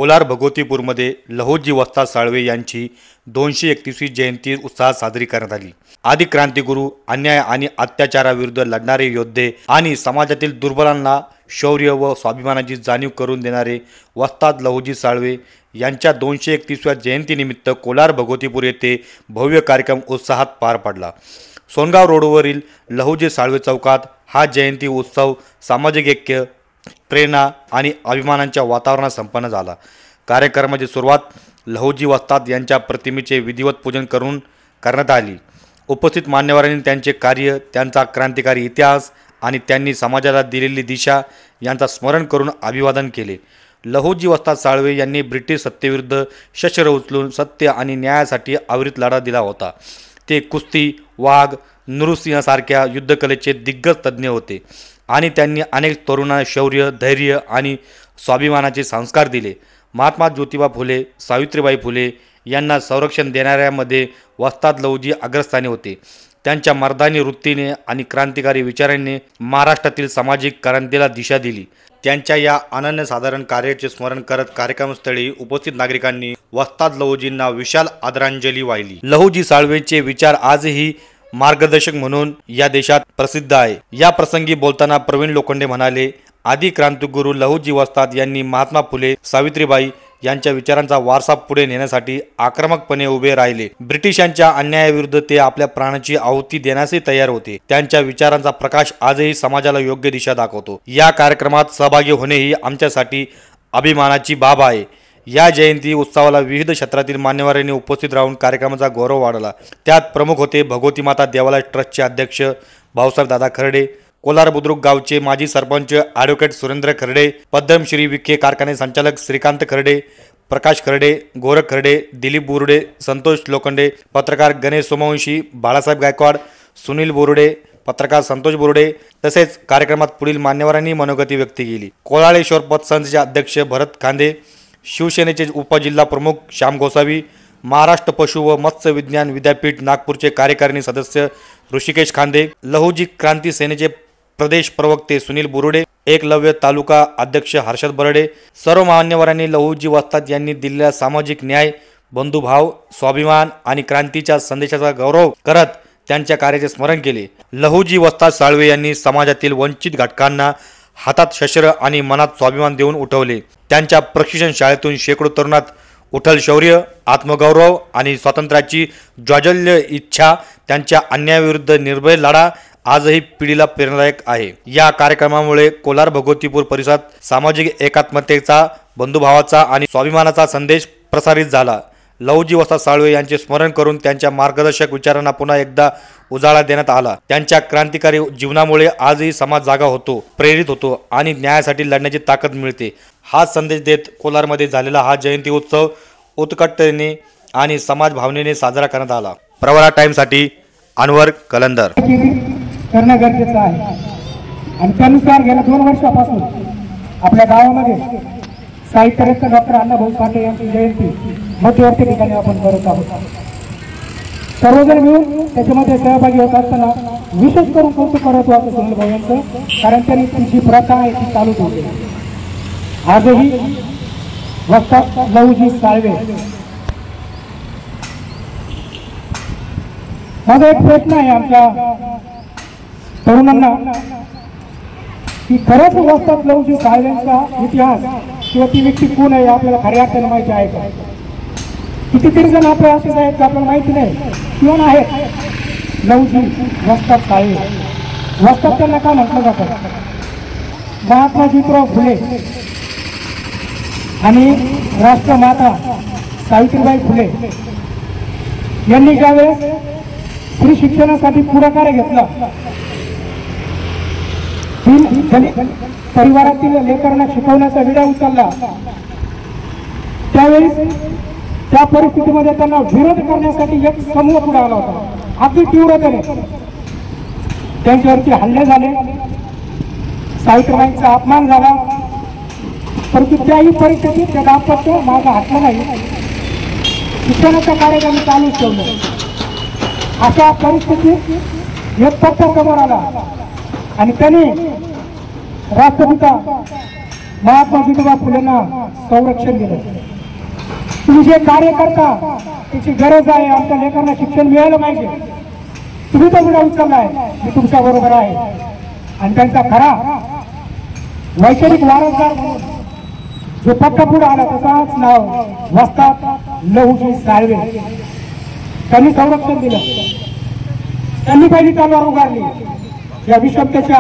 कोलार भगवतीपूरमध्ये लहुजी वस्ताद साळवे यांची 231वी जयंती उत्साहात साजरी करण्यात आली। आदि क्रांतिगुरू, अन्याय आणि अत्याचाराविरुद्ध लढणारे योद्धे आणि समाजातील दुर्बलांना शौर्य व स्वाभिमानाची जाणीव करून देणारे वस्ताद लहुजी साळवे यांच्या 231व्या जयंतीनिमित्त कोलार भगवतीपूर येथे भव्य कार्यक्रम उत्साहात पार पडला। सोनगाव रोडवरील लहुजी साळवे चौकात हा जयंती उत्सव सामाजिक ऐक्य, प्रेरणा आणि अभिमानाच्या वातावरणात संपन्न झाला। कार्यक्रमाची सुरुवात लहुजी वस्ताद यांच्या प्रतिमेचे विधिवत पूजन करून करण्यात आली। उपस्थित मान्यवरांनी त्यांचे कार्य, त्यांचा क्रांतिकारी इतिहास आणि त्यांनी समाजाला दिलेली दिशा यांचा स्मरण करून अभिवादन केले। लहुजी वस्ताद साळवे यांनी ब्रिटिश सत्तेविरुद्ध शस्त्र उचलून सत्य आणि न्यायासाठी अविरत लढा दिला होता। ते कुस्ती, वाघ, नृसिंहासारख्या युद्धकलेचे दिग्गज तज्ज्ञ होते आणि त्यांनी अनेक तरुणांना शौर्य, धैर्य आणि स्वाभिमानाचे संस्कार दिले। महात्मा ज्योतिबा फुले, सावित्रीबाई फुले यांना संरक्षण देणाऱ्यामध्ये वस्ताद लहुजी अग्रस्थानी होते। त्यांच्या मर्दानी वृत्तीने आणि क्रांतिकारी विचारांनी महाराष्ट्रातील सामाजिक क्रांतीला दिशा दिली। त्यांच्या या अनन्यसाधारण कार्याचे स्मरण करत कार्यक्रमस्थळी उपस्थित नागरिकांनी वस्ताद लहुजींना विशाल आदरांजली वाहिली। लहुजी साळवेचे विचार आजही मार्गदर्शक म्हणून या देशात प्रसिद्ध आहे। या प्रसंगी बोलताना प्रवीण लोखंडे म्हणाले, आदि क्रांतिगुरू लहुजी वस्ताद यांनी महात्मा फुले, सावित्रीबाई यांच्या विचारांचा वारसा पुढे नेण्यासाठी आक्रमकपणे उभे राहिले। ब्रिटिशांच्या अन्यायाविरुद्ध ते आपल्या प्राणाची आहुती देण्यासही तयार होते। त्यांच्या विचारांचा प्रकाश आजही समाजाला योग्य दिशा दाखवतो। या कार्यक्रमात सहभागी होणे ही आमच्यासाठी अभिमानाची बाब आहे। या जयंती उत्सवाला विविध क्षेत्रातील मान्यवरांनी उपस्थित राहून कार्यक्रमाचा गौरव वाढवला। त्यात प्रमुख होते भगवती माता देवालय ट्रस्टचे अध्यक्ष भाऊसाहेब दादा खर्डे, कोलार बुद्रुक गावचे माजी सरपंच ॲडव्होकेट सुरेंद्र खर्डे, पद्मश्री विखे कारखाने संचालक श्रीकांत खर्डे, प्रकाश खर्डे, गोरख खर्डे, दिलीप बोरुडे, संतोष लोखंडे, पत्रकार गणेश सोमवंशी, बाळासाहेब गायकवाड, सुनील बोरुडे, पत्रकार संतोष बोरुडे तसेच कार्यक्रमात पुढील मान्यवरांनी मनोगती व्यक्त केली। कोळाळेश्वर पतसंस्थेचे अध्यक्ष भरत खांदे, शिवसेनेचे उपजिल्हा प्रमुख श्याम गोसावी, महाराष्ट्र पशु व मत्स्य विज्ञान विद्यापीठ नागपूरचे कार्यकारिणी सदस्य ऋषिकेश खांदे, लहुजी क्रांती सेनेचे प्रदेश प्रवक्ते सुनील बोरुडे, एकलव्य तालुका अध्यक्ष हर्षद बर्डे, सर्व मान्यवरांनी लहुजी वस्ताद यांनी दिलेल्या सामाजिक न्याय, बंधुभाव, स्वाभिमान आणि क्रांतीच्या संदेशाचा गौरव करत त्यांच्या कार्याचे स्मरण केले। लहुजी वस्ताद साळवे यांनी समाजातील वंचित घटकांना हातात शस्त्र आणि मनात स्वाभिमान देऊन उठवले। त्यांच्या प्रशिक्षण शाळेतून शेकडो तरुणात उठल शौर्य, आत्मगौरव आणि स्वातंत्र्याची ज्वाज्वल्य इच्छा, त्यांच्या अन्यायाविरुद्ध निर्भय लढा आजही पिढीला प्रेरणादायक आहे। या कार्यक्रमामुळे कोलार भगवतीपूर परिसरात सामाजिक एकात्मतेचा, बंधुभावाचा आणि स्वाभिमानाचा संदेश प्रसारित झाला। लहुजी वस्ताद साळवे यांचे स्मरण करून त्यांच्या मार्गदर्शक विचारांना पुन्हा एकदा उजाळा देण्यात आला। त्यांच्या क्रांतिकारी जीवनामुळे आजही समाज जागा होतो, प्रेरित होतो आणि न्यायासाठी लढण्याची ताकद मिळते। हा संदेश देत कोलारमध्ये झालेला हा जयंती उत्सव उत्कटतेने आणि समाज भावनेने साजरा करण्यात आला। प्रवरा टाइम्ससाठी अनवर कलंदर। करणं गरजेचं आहे आणि त्यानुसार गेल्या 2 वर्षापासून आपल्या गावामध्ये साहित्यरत्न डॉक्टर अण्णाभाऊ साठे यांची जयंती मध्यवर्ती ठिकाणी आपण करत आहोत। सर्वजण मिळून त्याच्यामध्ये सहभागी होत असताना विशेष करून कौतुक करत होतो सुनील भाऊ यांचं, कारण त्यांनी जी प्रथा आहे ती चालू ठेवली। आजही वस्ताद लहुजी साळवे, माझा एक प्रश्न आहे आमच्या तरुणांना की खरंच वस्ताद लहुजी साळवेंचा इतिहास किंवा ती व्यक्ती कोण आहे आपल्याला खऱ्या अर्थाने माहिती आहे का? कितीतरी जण आपले असे आहेत की आपल्याला माहिती नाही कोण आहेत लहुजी वस्ताद साळवे। वस्ताद त्यांना का म्हटलं जातं? महात्मा ज्योतिराव फुले आणि राष्ट्रमाता सावित्रीबाई फुले यांनी ज्यावेळेस स्त्री शिक्षणासाठी पुढाकार घेतला, परिवारातील लेकरांना शिकवण्याचा विडा उचलला, त्यावेळेस त्या परिस्थितीमध्ये त्यांना विरोध करण्यासाठी एक समूह पुढे आला होता। अगदी तीव्रतेने त्यांच्यावरती हल्ले झाले, सावित्रीबाईंचा अपमान झाला, परंतु त्याही परिस्थितीत त्या दाम्पत्य माझा हटलं नाही, शिक्षणाचा कार्यक्रम चालू ठेवलं। अशा परिस्थितीत एक पक्ष समोर आला आणि त्यांनी राष्ट्रपिता महात्मा ज्योतिबा फुलेंना संरक्षण दिलं. तुम्ही जे कार्य करता त्याची गरज आहे. आमच्या लेकरांना शिक्षण मिळालं पाहिजे. तुम्ही तो मुद्दा उचललाय, मी तुमच्या बरोबर आहे. आणि त्यांचा खरा वैचारिक वारसदार म्हणून जो पक्का पुढे आला त्याचाच नाव वस्ताद लहुजी साळवे. त्यांनी संरक्षण दिलं. त्यांनी पहिली तलवार उगारली. या विषमतेच्या